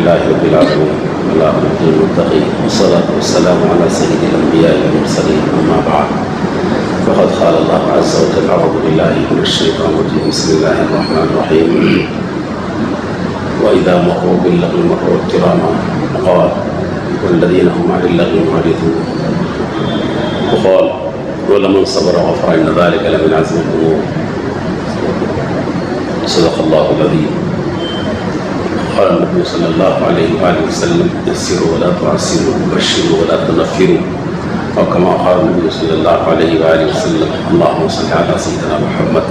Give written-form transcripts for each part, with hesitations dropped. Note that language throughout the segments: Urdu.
لله رب العالمين والعاقبة للمتقين والصلاة والسلام على سيد الأنبياء والمرسلين أما بعد فقد قال الله عز وجل أعوذ بالله من الشيطان الرجيم بسم الله الرحمن الرحيم وإذا مروا باللغو مروا كراما وقال والذين هم عن اللغو معرضون وقال ولمن صبر وغفر إن ذلك لمن عزم الأمور صدق الله العظيم. قال النبي صلى الله عليه وآله وسلم يسروا ولا تعسروا وبشروا ولا تنفروا أو كما قال النبي صلى الله عليه وآله وسلم اللهم صل على سيدنا محمد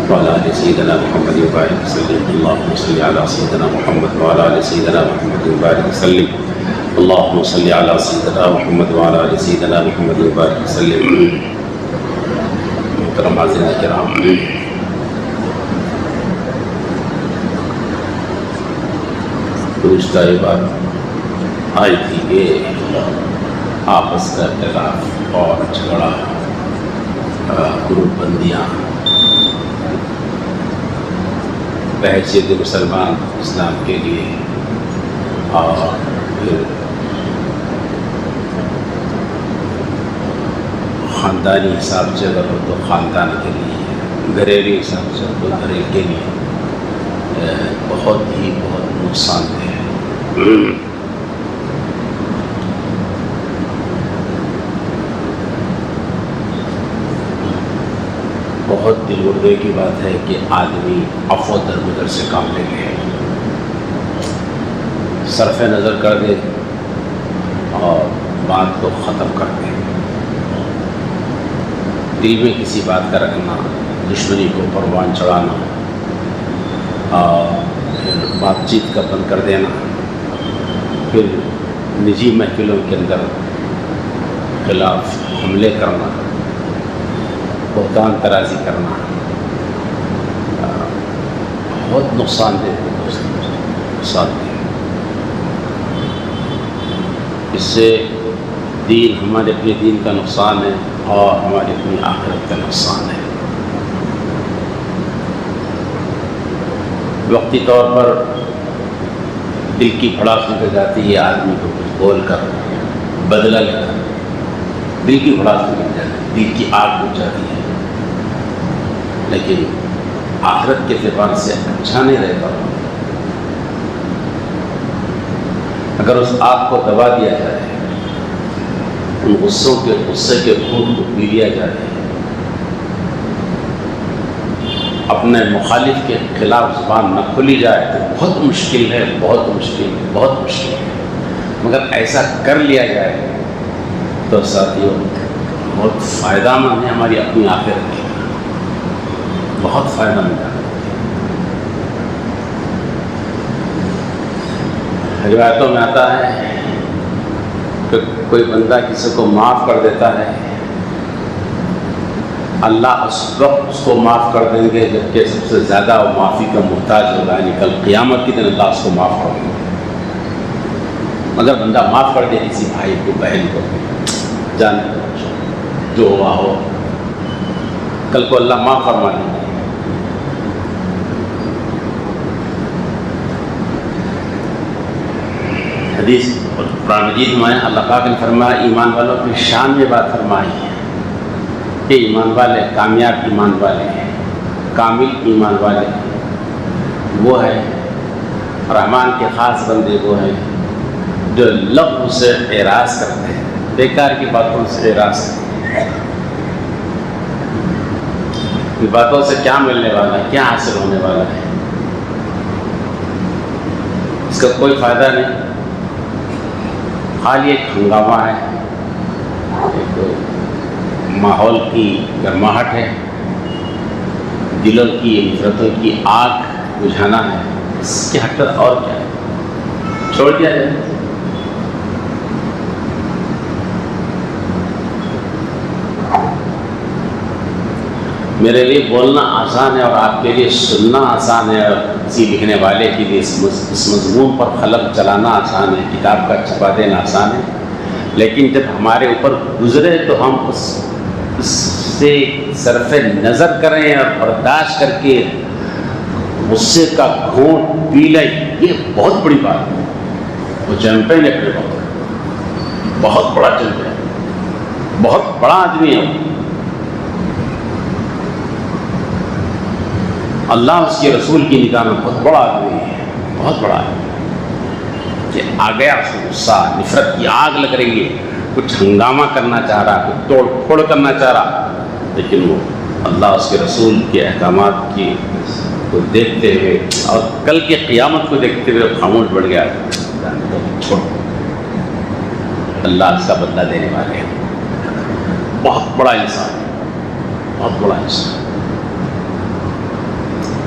وعلى آل سيدنا محمد وبارك وسلم اللهم صل على سيدنا محمد وعلى آل سيدنا محمد وبارك وسلم اللهم صل على سيدنا محمد وعلى آل سيدنا محمد وبارك وسلم. محترم حاضرین کرام، گزشتہ بات آئی تھی کہ آپس کا اختلاف اور جھگڑا، گروپ بندیاں بحیثیت مسلمان اسلام کے لیے اور پھر خاندانی حساب سے اگر ہو تو خاندان کے لیے، گھریلو حساب سے ہو تو گھریل کے لیے بہت نقصان دہ ہے. بہت دل گردے کی بات ہے کہ آدمی عفو درگزر سے کام لے لے، صرف نظر کر دے اور بات کو ختم کر دے. دل میں کسی بات کا رکھنا، دشمنی کو پروان چڑھانا اور پھر بات چیت کا بند کر دینا، پھر نجی محفلوں کے اندر خلاف حملے کرنا، بہتان ترازی کرنا بہت نقصان دہ ہے. اس سے دین، ہمارے اپنے دین کا نقصان ہے اور ہماری اپنی آخرت کا نقصان ہے. وقتی طور پر دل کی بھڑاس نکل جاتی ہے، آدمی کو کچھ بول کر بدلہ لے کر دل کی بھڑاس نکل جاتی ہے، دل کی آگ بجھ جاتی ہے، لیکن آخرت کے اعتبار سے اچھا نہیں رہتا. اگر اس آگ کو دبا دیا جائے، ان غصے کے خون کو پی لیا جائے، اپنے مخالف کے خلاف زبان نہ کھولی جائے تو بہت مشکل ہے. مگر ایسا کر لیا جائے تو ساتھیوں بہت فائدہ مند ہے، ہماری اپنی آخرت کے لیے بہت فائدہ مند ہے. روایتوں میں آتا ہے کہ کوئی بندہ کسی کو معاف کر دیتا ہے، اللہ اس وقت اس کو معاف کر دیں گے جبکہ سب سے زیادہ وہ معافی کا محتاج ہوگا، یعنی کل قیامت کے دن اللہ اس کو معاف کر دیں گے. مگر بندہ معاف کر دے کسی بھائی کو، بہن کو، جانے جو ہوا ہو، کل کو اللہ معاف فرما دیں گے. حدیث قرآن مجید میں اللہ پاک نے فرمایا، ایمان والوں کی شان میں بات فرمائی ہے کہ ایمان والے کامیاب ایمان والے ہیں، کامل ایمان والے ہیں. وہ ہے رحمان کے خاص بندے، وہ ہیں جو لغو سے اعراض کرتے ہیں، بیکار کی باتوں سے اعراض کرتے ہیں. ان باتوں سے کیا ملنے والا ہے، کیا حاصل ہونے والا ہے، اس کا کوئی فائدہ نہیں، خالی ایک ہنگامہ ہے، ایک ماحول کی گرماہٹ ہے، دلوں کی نفرتوں کی آگ بجھانا ہے. اس کے حد تک اور کیا ہے، چھوڑ دیا جائے. میرے لیے بولنا آسان ہے اور آپ کے لیے سننا آسان ہے، اور کسی لکھنے والے کے لیے اس مضمون پر قلم چلانا آسان ہے، کتاب کا چھپا دینا آسان ہے. لیکن جب ہمارے اوپر گزرے تو ہم اس سے صرف نظر کریں اور برداشت کر کے غصے کا گھونٹ پی لیں، یہ بہت بڑی بات ہے. وہ چیمپئن ہے اپنے وقت، بہت بڑا چیمپئن، بہت بڑا آدمی ہے، اللہ اس کے رسول کی نگاہ میں بہت بڑا آدمی ہے، بہت بڑا ہے کہ آ گیا اس کو غصہ، نفرت کی آگ لگ رہی ہے، کچھ ہنگامہ کرنا چاہ رہا، کچھ توڑ پھوڑ کرنا چاہ رہا، لیکن وہ اللہ اس کے رسول کے احکامات کی کو دیکھتے ہوئے اور کل کی قیامت کو دیکھتے ہوئے خاموش بڑھ گیا، چھوڑ، اللہ اس کا بدلہ دینے والے ہیں، بہت بڑا انسان، بہت بڑا انسان،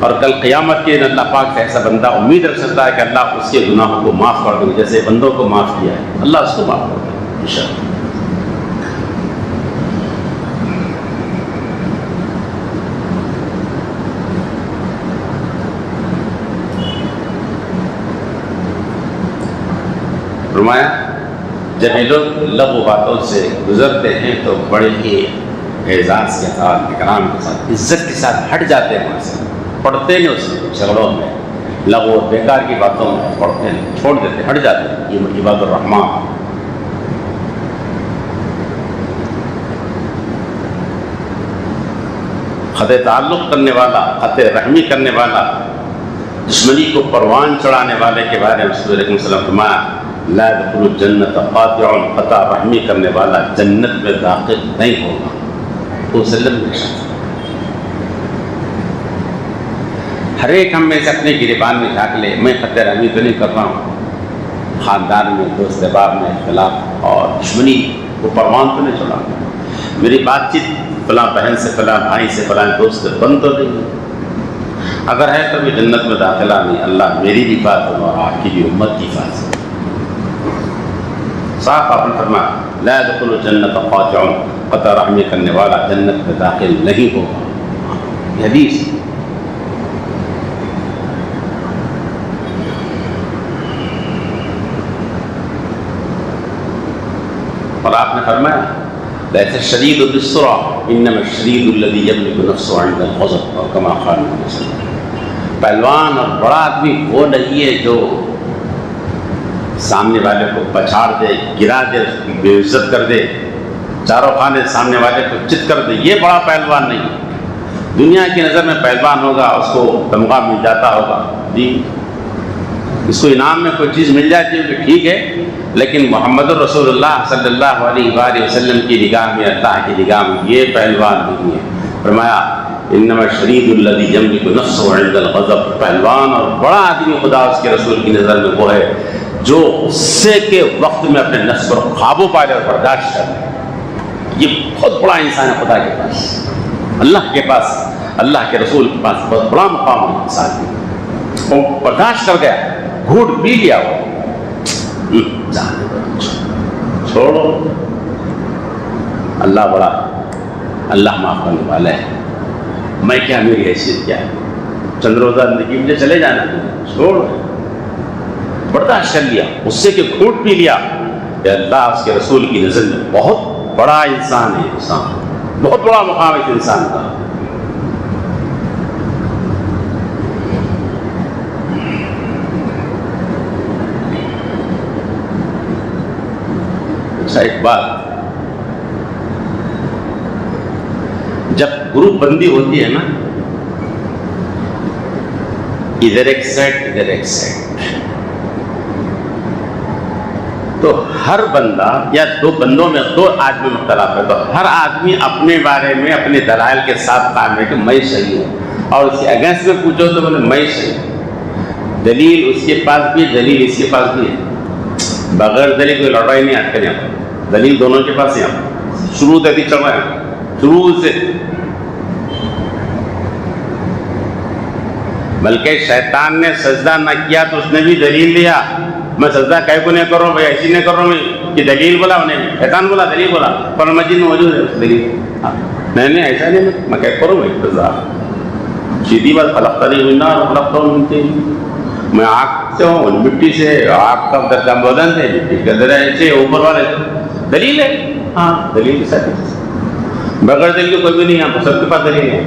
اور کل قیامت کے دن اللہ پاک سے ایسا بندہ امید رکھ سکتا ہے کہ اللہ اس کے گناہوں کو معاف کر دے، جیسے بندوں کو معاف کیا ہے اللہ اس کو معاف کر دے انشاءاللہ۔ فرمایا جب یہ لوگ لغو باتوں سے گزرتے ہیں تو بڑے ہی اعزاز کے ساتھ، اکرام کے ساتھ، عزت کے ساتھ ہٹ جاتے ہیں وہاں سے، پڑھتے نہیں اس میں، جھگڑوں میں، لغو بیکار کی باتوں میں پڑھتے نہیں، چھوڑ دیتے، ہٹ جاتے ہیں۔ یہ عباد الرحمان، خط تعلق کرنے والا، خط رحمی کرنے والا، دشمنی کو پروان چڑھانے والے کے بارے میں رسول اللہ صلی اللہ علیہ وسلم فرمایا لا يدخل الجنت قاطع، قطع رحمی کرنے والا جنت میں داخل نہیں ہوگا۔ تو وسلم ہر ایک ہم میں سے اپنے گریبان میں جھانک لے، میں خط رحمی تو نہیں کر رہا ہوں، خاندان میں، دوست احباب میں اختلاف اور دشمنی کو پروان تو نہیں چڑھا، میری بات چیت فلاں بہن سے، فلاں بھائی سے، فلاں دوست سے بند تو نہیں، اگر ہے تو بھی جنت میں داخلہ نہیں، اللہ میری بھی بات ہو اور آپ کی بھی امت کی بات ہو۔ صاف آپ نے فرمایا لا يدخل الجنت قاطع، قطع رحمی کرنے والا جنت میں داخل نہیں ہوگا، یہ حدیث۔ اور آپ نے فرمایا ليس الشديد بالسرعة انما الشديد الذي يملك نفسه عند الغضب، اور كما قال النبي صلی اللہ علیہ وسلم، پہلوان اور بڑا آدمی وہ نہیں ہے جو سامنے والے کو پچھاڑ دے، گرا دے، اس کی بے عزت کر دے، چاروں خانے سامنے والے کو چت کر دے، یہ بڑا پہلوان نہیں۔ دنیا کی نظر میں پہلوان ہوگا، اس کو تمغہ مل جاتا ہوگا، جی اس کو انعام میں کوئی چیز مل جاتی ہے تو ٹھیک ہے، لیکن محمد الرسول اللہ صلی اللہ علیہ وآلہ وسلم کی نگاہ میں، اللہ کی نگاہ میں یہ پہلوان نہیں ہے۔ فرمایا انما الشدید الذی یملک نفسه عند الغضب، پہلوان اور بڑا آدمی خدا اس کے رسول کی نظر میں وہ ہے جو غصے کے وقت میں اپنے نفس پر قابو پا لے اور برداشت کر لے، یہ بہت بڑا انسان ہے خدا کے پاس، اللہ کے پاس، اللہ کے رسول کے پاس بہت بڑا مقام ہے انسان کی، وہ برداشت کر گیا، گھوٹ پی لیا، وہ چھوڑو، اللہ بڑا، اللہ معاف کرنے والا ہے، میں کیا، میری حیثیت کیا ہے، چند روزہ زندگی مجھے چلے جانا، چھوڑ، برداشت کر لیا، غصے کے گھونٹ پی لیا، کہ اللہ اس کے رسول کی نظر میں بہت بڑا انسان ہے، انسان بہت بڑا مقام ہے انسان کا۔ اچھا ایک بات، جب گروپ بندی ہوتی ہے نا، ادھر ایک سیٹ ادھر ایک سیٹ، تو ہر بندہ یا دو بندوں میں دو آدمی مختلف ہے، تو ہر آدمی اپنے بارے میں اپنے دلائل کے ساتھ قائم ہے کہ میں صحیح ہوں، اور اس کے اگینسٹ میں پوچھو تو بولے میں صحیح ہوں، دلیل اس کے پاس بھی ہے، دلیل اس کے پاس بھی ہے، بغیر دلیل کوئی لڑائی نہیں آتی ہے، دلیل دونوں کے پاس ہی ہے، شروع سے چل رہا ہے، شروع سے، بلکہ شیطان نے سجدہ نہ کیا تو اس نے بھی دلیل دیا، میں سجدہ کہے کو نہیں کر رہا ہوں بھائی، ایسی نہیں کر رہا ہوں میں، کہ دلیل بولا انہیں بھی، شیطان بولا دلیل بولا، قرآن مجید میں موجود ہے دلیل، نہیں ایسا نہیں، میں کہہ کروں بھائی سجدہ، سیدھی بات، خلقتنی من نار وخلقتہ من طین، میں آگ سے ہوں، مٹی سے، آگ کا درجہ بلند ہے، مٹی کا درجہ ایسے اوپر والے، دلیل ہے، ہاں دلیل کے ساتھ، بغیر دلیل کے کوئی بھی نہیں ہے، سب کے پاس دلیل ہے۔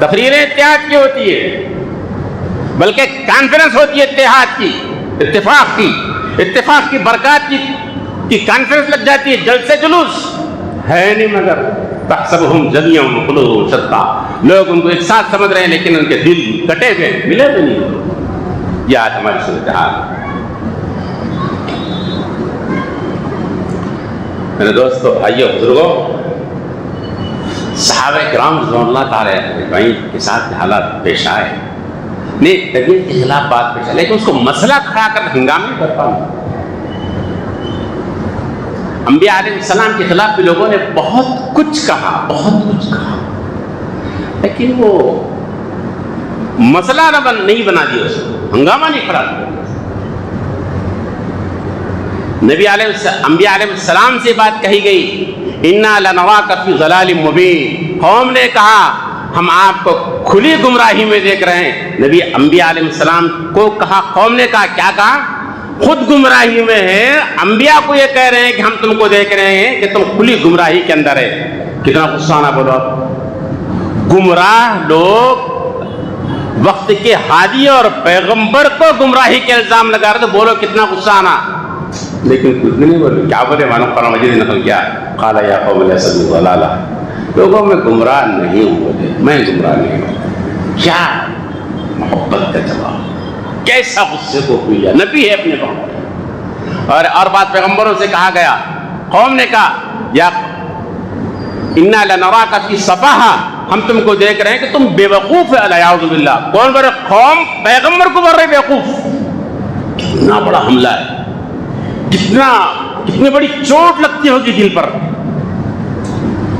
تقریریں اتحاد کی ہوتی ہے، بلکہ کانفرنس ہوتی ہے اتحاد کی، اتفاق کی برکات کی کانفرنس لگ جاتی ہے، جلسے جلوس ہے نہیں، مگر تحسبهم جميعا وقلوبهم شتى، لوگ ان کو ایک ساتھ سمجھ رہے ہیں لیکن ان کے دل کٹے ہوئے، ملے بھی نہیں۔ یہ آج ہماری صورتحال ہے۔ میرے دوستو، بھائیو، بزرگوں، صحابہ کرام رضوان اللہ تعالی اجمعین کے ساتھ حالات پیش آئے، نہیں طبیعت کے خلاف بات پیش آئے، لیکن اس کو مسئلہ کھڑا کر ہنگامے کرتا ہوں۔ انبیاء علیہ السلام کے خلاف بھی لوگوں نے بہت کچھ کہا، لیکن وہ مسئلہ نہیں بنا دیا، اس کو ہنگامہ نہیں کھڑا کیا۔ انبیاء علیہ السلام سے بات کہی گئی، اِنَّا لَنَرَاكَ فِي ضَلَالٍ مُبِينٍ، قوم نے کہا ہم آپ کو کھلی گمراہی میں دیکھ رہے ہیں۔ نبی انبیاء علیہ السلام کو کہا، قوم نے کہا، کیا کہا؟ خود گمراہی میں ہے، انبیاء کو یہ کہہ رہے ہیں کہ ہم تم کو دیکھ رہے ہیں کہ تم کھلی گمراہی کے اندر ہے۔ کتنا غصہ آنا بولو، گمراہ لوگ وقت کے ہادی اور پیغمبر کو گمراہی کے الزام لگا رہے، تو بولو کتنا غصہ آنا، لیکن کچھ نہیں بولے۔ کیا بولے؟ مانو قرآن مجید نے نقل کیا، قال یا قوم لیس بی ضلالہ، لوگوں میں گمراہ نہیں ہوں، بولے میں گمراہ نہیں ہوں۔ کیا محبت کا جواب، کیسا غصے کو پیا، نبی ہے اپنے قوم۔ اور بات پیغمبروں سے کہا گیا، قوم نے کہا یا اِنَّا لَنَرَاكَ فِي صَفَاحَةٍ، ہم تم کو دیکھ رہے ہیں کہ تم بے وقوف ہے، الیاذ باللہ۔ کون بڑے قوم پیغمبر کو بول رہے بے وقوف، کتنا بڑا حملہ ہے، کتنی بڑی چوٹ لگتی ہوگی دل پر،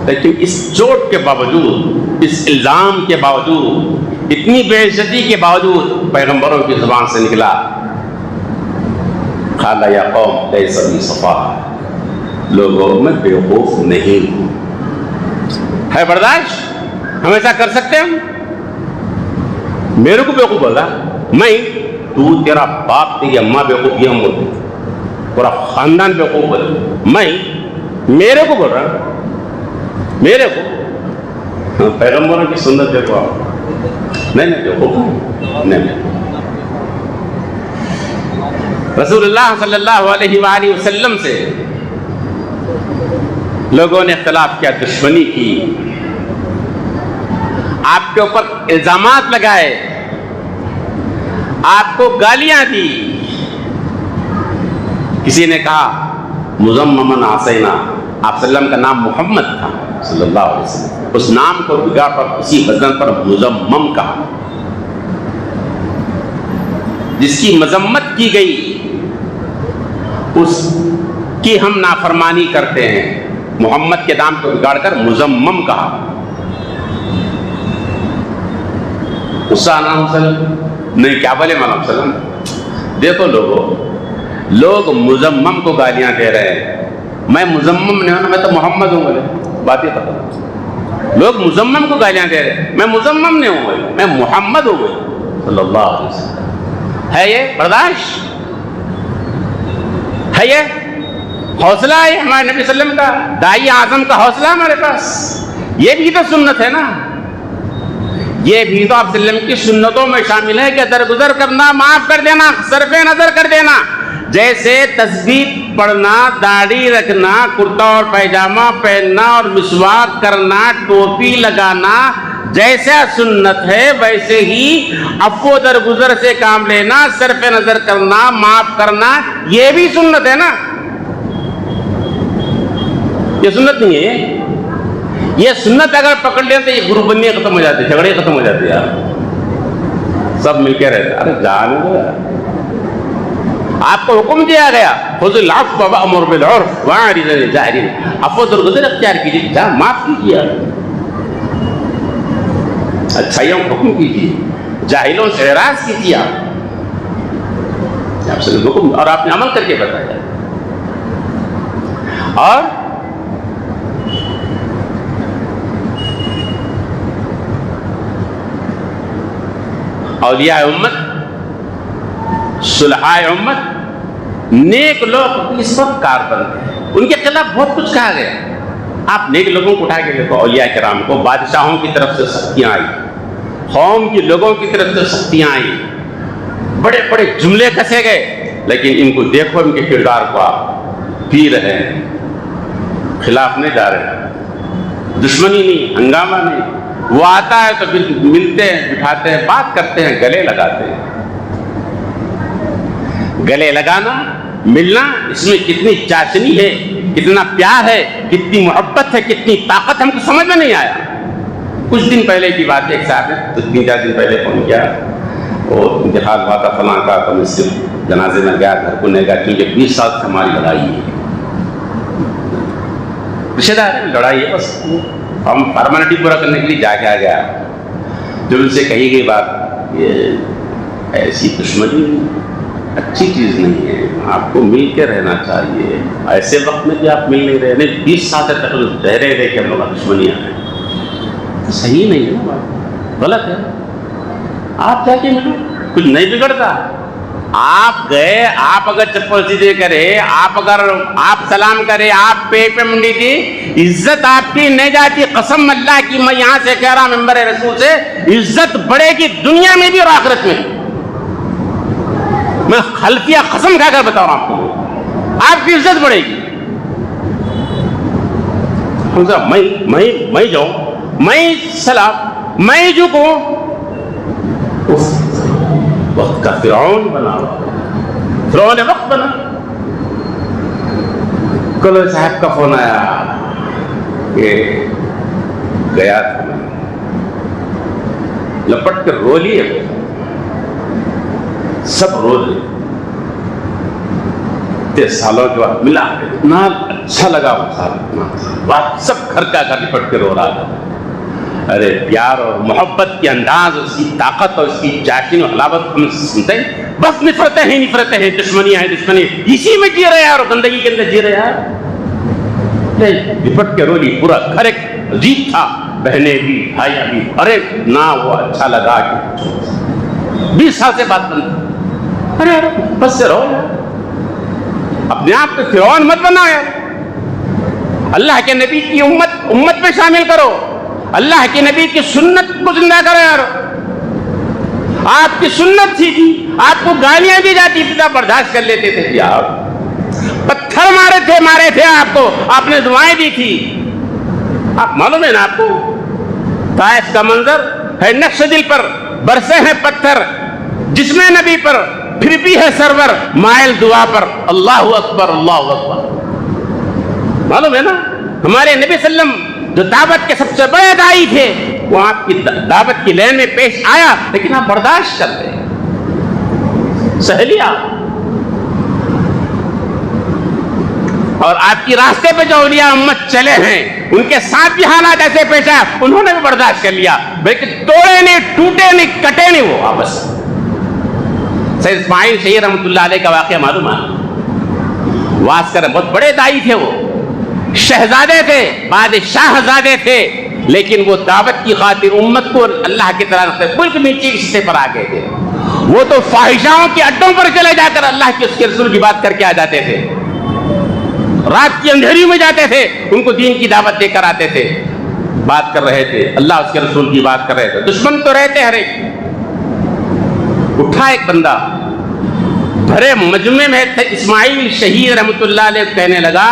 لیکن اس چوٹ کے باوجود، اس الزام کے باوجود، اتنی بے عزتی کے باوجود پیغمبروں کی زبان سے نکلا، قال یا قوم لیس بی صفاح، لوگوں میں بے وقوف نہیں ہوں۔ ہے برداشت؟ ہم ایسا کر سکتے ہیں؟ میرے کو بے وقوف بولا، میں، تو، تیرا باپ، تیری اماں بے وقوف، یہ ہم بولتے ہیں، پورا خاندان بے وقوف بولا، میں میرے کو بول رہا، میرے کو، پیغمبروں کی سنت دیکھو آپ، نہیں بے وقوف نہیں۔ رسول اللہ صلی اللہ علیہ وآلہ وسلم سے لوگوں نے اختلاف کیا، دشمنی کی، آپ کے اوپر الزامات لگائے، آپ کو گالیاں دی۔ کسی نے کہا مزممن عصینا، آپ صلی اللہ علیہ وسلم کا نام محمد تھا صلی اللہ علیہ وسلم، اس نام کو بگاڑ پر اسی وزن پر مزمم کہا، جس کی مذمت کی گئی اس کی ہم نافرمانی کرتے ہیں، محمد کے نام کو بگاڑ کر مزمم کہا۔ غصہ آنا نہیں، کیا بولے مولانا صلی اللہ علیہ وسلم، دیکھو لوگ مزمم کو گالیاں دے رہے ہیں، میں مزمم نہیں ہوں، میں تو محمد ہوں، بولے بات یہ پتہ، لوگ مزمم کو گالیاں دے رہے ہیں، میں مزمم نہیں ہوں، بولے میں محمد ہوں، بولے صلی اللہ علیہ وسلم۔ ہے یہ برداشت؟ ہے یہ حوصلہ ہے ہمارے نبی صلی اللہ علیہ وسلم کا، داعی اعظم کا حوصلہ ہمارے پاس؟ یہ بھی تو سنت ہے نا، یہ بھی تو آپ صلی اللہ علیہ وسلم کی سنتوں میں شامل ہے کہ درگزر کرنا، معاف کر دینا، صرف نظر کر دینا، جیسے تسبیح پڑھنا، داڑھی رکھنا، کرتا اور پیجامہ پہننا اور مسواک کرنا، ٹوپی لگانا جیسا سنت ہے، ویسے ہی عفو درگزر سے کام لینا، صرف نظر کرنا، معاف کرنا، یہ بھی سنت ہے نا۔ یہ سنت نہیں ہے، یہ سنت اگر پکڑ لیں تو یہ گروپ بندی ختم ہو جاتی، جھگڑے ختم ہو جاتے یار، سب مل کے رہتے۔ ارے جان دو، آپ کو حکم دیا گیا خذ العفو وامر بالعرف واعرض عن الجاہلین، عفو درگزر اختیار کیجیے، جہاں معاف کیجیے، اچھائیوں کو حکم کیجیے، جاہلوں سے اعراض کیجیے، آپ سے حکم اور آپ نے عمل کر کے بتایا۔ اور اولیاء امت، صلحاء امت، نیک لوگ اس وقت کار بنتے ہیں، ان کے خلاف بہت کچھ کہا گیا۔ آپ نیک لوگوں کو اٹھا کے دیکھو، اولیاء کرام کو بادشاہوں کی طرف سے سختیاں آئی، قوم کے لوگوں کی طرف سے سختیاں آئیں، بڑے بڑے جملے کسے گئے، لیکن ان کو دیکھو، ان کے کردار کو آپ پی رہے ہیں، خلاف نہیں جا رہے، دشمنی نہیں، ہنگامہ نہیں، وہ آتا ہے تو ملتے ہیں، بٹھاتے ہیں، بات کرتے ہیں، گلے لگاتے ہیں۔ گلے لگانا، ملنا، اس میں کتنی چاشنی ہے، کتنا پیار ہے، کتنی محبت ہے، کتنی طاقت، ہم کو سمجھ میں نہیں آیا۔ کچھ دن پہلے کی بات ہے، ایک صاحب نے تو 3-4 دن پہلے فون کیا، اور انتقال ہوا تھا فلاں کا، تو میں صرف جنازے میں گیا، گھر کو نہیں گیا، کیونکہ 20 سال سے ہماری لڑائی ہے، رشتے دار ہے، لڑائی ہے، بس ہم فارمیلٹی پورا کرنے کے لیے جا کے آ گیا۔ جب ان سے کہی گئی بات، یہ ایسی دشمنی اچھی چیز نہیں ہے، آپ کو مل کے رہنا چاہیے، ایسے وقت میں بھی آپ مل نہیں رہے، 20 سال تک ڈرے رہے کہ ہم لوگ دشمنیاں ہیں، تو صحیح نہیں ہے نا، بات غلط ہے۔ آپ جا کے ملو، کچھ نہیں بگڑتا۔ آپ گئے، آپ اگر چپل سیدھے کرے، آپ سلام کرے، آپ پہ منڈی دی، عزت آپ کی نہیں جاتی، قسم اللہ کی میں یہاں سے کہہ رہا ہوں ممبر رسول سے، عزت بڑھے گی دنیا میں بھی اور آخرت میں۔ میں خلفیہ قسم کھا کر بتا رہا ہوں آپ کو، آپ کی عزت بڑھے گی۔ میں جاؤں، میں سلام، میں جھکوں، وقت کا فرعون بنا، فرعون وقت بنا۔ کل صاحب کا فون آیا کہ گیا تھا، لپٹ کر رو لیے، سب رو لیے، 30 سالوں کے بعد ملا، اتنا اچھا لگا وہ صاحب، بات سب گھر کا گھر لپٹ کے رو رہا تھا۔ ارے پیار اور محبت کے انداز، اس کی طاقت اور اس کی چاشنی اور حلاوت ہم سنتے ہیں، بس نفرتیں ہیں، نفرتیں ہیں، دشمنیاں ہیں، دشمنی، اسی میں جی رہے ہیں اور گندگی کے اندر جی رہے ہیں۔ لپٹ کے رو لی، پورا گھر ایک عجیب تھا، بہنیں بھی، بھائیاں بھی، ارے نہ وہ اچھا لگا کہ 20 سال سے بات بند، ارے بس سے رہو یار، اپنے آپ کو فرعون مت بناؤ یار، اللہ کے نبی کی امت میں شامل کرو، اللہ کے نبی کی سنت کو زندہ کرو یار۔ آپ کی سنت تھی جی، آپ کو گالیاں دی جاتی تھی، برداشت کر لیتے تھے جی، آپ پتھر مارے تھے آپ کو، آپ نے دعائیں دی تھی، آپ معلوم ہے نا آپ کو، طائف کا منظر ہے، نقش دل پر برسے ہیں پتھر، جسم نبی پر پھر بھی ہے سرور مائل دعا پر، اللہ اکبر اللہ اکبر۔ معلوم ہے نا ہمارے نبی صلی اللہ علیہ وسلم جو دعوت کے سب سے بڑے داعی تھے، وہ آپ کی دعوت کی لین میں پیش آیا، لیکن آپ برداشت کر لیں، سہ لیا، اور آپ کی راستے پہ جو اولیاء امت چلے ہیں ان کے ساتھ بھی حالات ایسے پیش آیا، انہوں نے بھی برداشت کر لیا، بلکہ توڑے نہیں، ٹوٹے نہیں، کٹے نہیں، وہ آپس۔ سید اسماعیل شہید رحمۃ اللہ علیہ کا واقعہ معلوم ہے، واس کر بہت بڑے داعی تھے، وہ شہزادے تھے، بادشاہ زادے تھے، لیکن وہ دعوت کی خاطر امت کو اللہ کی طرح سے بالکل نیچے حصے پر آ گئے تھے۔ وہ تو فاحشاؤں کے اڈوں پر چلے جا کر اللہ کے اس کے رسول کی بات کر کے آ جاتے تھے، رات کی اندھیری میں جاتے تھے، ان کو دین کی دعوت دے کر آتے تھے، بات کر رہے تھے، اللہ اس کے رسول کی بات کر رہے تھے، دشمن تو رہتے ہر ایک۔ اٹھا ایک بندہ بھرے مجمع میں تھے، اسماعیل شہید رحمۃ اللہ علیہ کہنے لگا،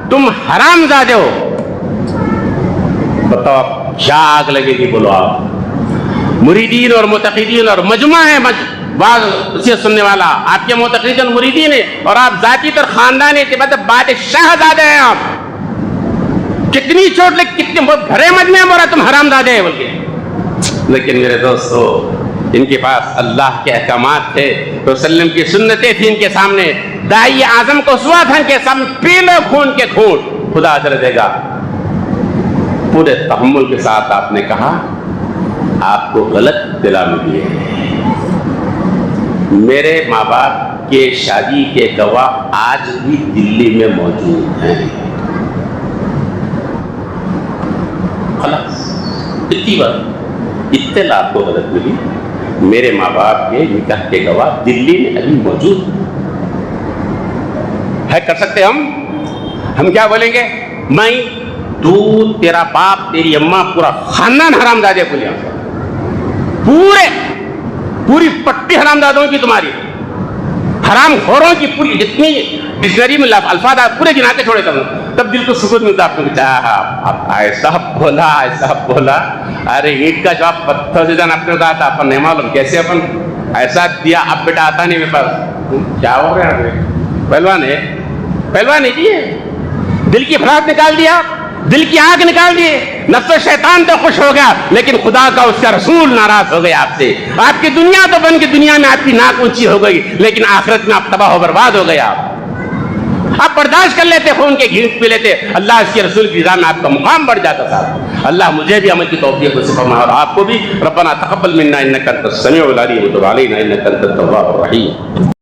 تم حرام زادے ہو، بتاؤ کیا آگ لگے گی، بولو آپ۔ مریدین اور متقیدین اور مجمع ہے، بعض اسے سننے والا، آپ کے متقیدین اور مریدین ہیں، اور آپ ذاتی طور خاندانی مطلب بادشاہ زادے ہیں، آپ کتنی چوٹ لگ، کتنے بھرے مجمع میں بولا تم حرام زادے ہیں بول کے۔ لیکن میرے دوستو، ان کے پاس اللہ کے احکامات تھے، وسلم کی سنتیں تھیں ان کے سامنے، داعی اعظم کو سوا تھا ان کے سامنے، پی لو خون کے خون، خدا اجر دے گا۔ پورے تحمل کے ساتھ آپ نے کہا، آپ کو غلط اطلاع ملی ہے، میرے ماں باپ کے شادی کے گواہ آج بھی دلی میں موجود ہیں، خلاص اتنی بات اطلاع آپ کو غلط ملی، میرے ماں باپ کے نکاح کے گواہ دلی میں ابھی موجود ہے۔ کر سکتے ہم کیا بولیں گے، میں، تو، تیرا باپ، تیری اماں، پورا خاندان حرام زادے بولے، پوری پٹی حرامزادوں کی تمہاری، حرام خوروں کی پوری جتنی ڈکشنری میں الفاظ آپ پورے گنا کے چھوڑے کرنا، تب دل کو سکون ملتا آپ کو، ایسا بولا، ارے اینٹ کا جواب پتھر سے جان آپ نے کہا تھا، اپن نہیں معلوم کیسے اپن ایسا دیا، اب بیٹا آتا نہیں میرے پاس، کیا ہو رہا ہے پہلوان ہے جی، دل کی افراد نکال دیا، دل کی آگ نکال دیے، نفس و شیطان تو خوش ہو گیا، لیکن خدا کا اس کا رسول ناراض ہو گیا آپ سے، آپ کی دنیا تو بن کے دنیا میں آپ کی ناک اونچی ہو گئی، لیکن آخرت میں آپ تباہ و برباد ہو گیا، آپ برداشت کر لیتے، خون کے گھینٹ پی لیتے، اللہ اس کے رسول کی رضا میں آپ کا مقام بڑھ جاتا تھا۔ اللہ مجھے بھی عمل کی توفیق نصیب فرمائے اور آپ کو بھی۔ ربنا تقبل منا انک انت السمیع العلیم وتب علینا انک انت التواب الرحیم۔